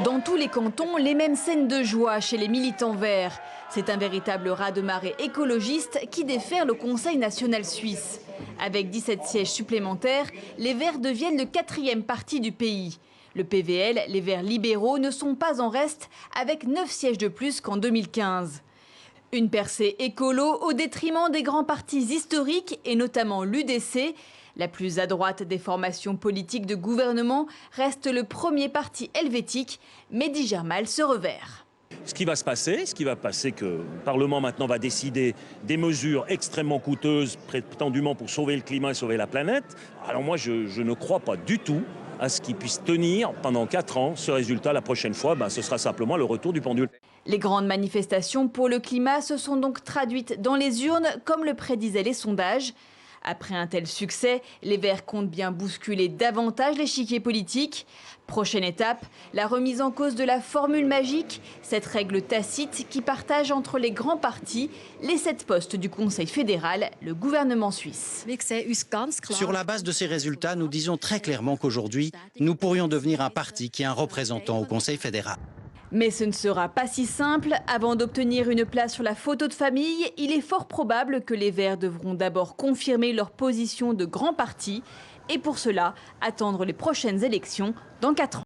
Dans tous les cantons, les mêmes scènes de joie chez les militants verts. C'est un véritable raz-de-marée écologiste qui déferle au Conseil national suisse. Avec 17 sièges supplémentaires, les Verts deviennent le 4e parti du pays. Le PVL, les Verts libéraux, ne sont pas en reste avec 9 sièges de plus qu'en 2015. Une percée écolo au détriment des grands partis historiques et notamment l'UDC. La plus à droite des formations politiques de gouvernement reste le premier parti helvétique, Mehdi Germal se revers. Ce qui va se passer, que le Parlement maintenant va décider des mesures extrêmement coûteuses, prétendument pour sauver le climat et sauver la planète. Alors moi, je ne crois pas du tout à ce qu'il puisse tenir pendant 4 ans. Ce résultat, la prochaine fois, ce sera simplement le retour du pendule. Les grandes manifestations pour le climat se sont donc traduites dans les urnes, comme le prédisaient les sondages. Après un tel succès, les Verts comptent bien bousculer davantage l'échiquier politique. Prochaine étape, la remise en cause de la formule magique, cette règle tacite qui partage entre les grands partis les 7 postes du Conseil fédéral, le gouvernement suisse. Sur la base de ces résultats, nous disons très clairement qu'aujourd'hui, nous pourrions devenir un parti qui a un représentant au Conseil fédéral. Mais ce ne sera pas si simple. Avant d'obtenir une place sur la photo de famille, il est fort probable que les Verts devront d'abord confirmer leur position de grand parti et pour cela, attendre les prochaines élections dans 4 ans.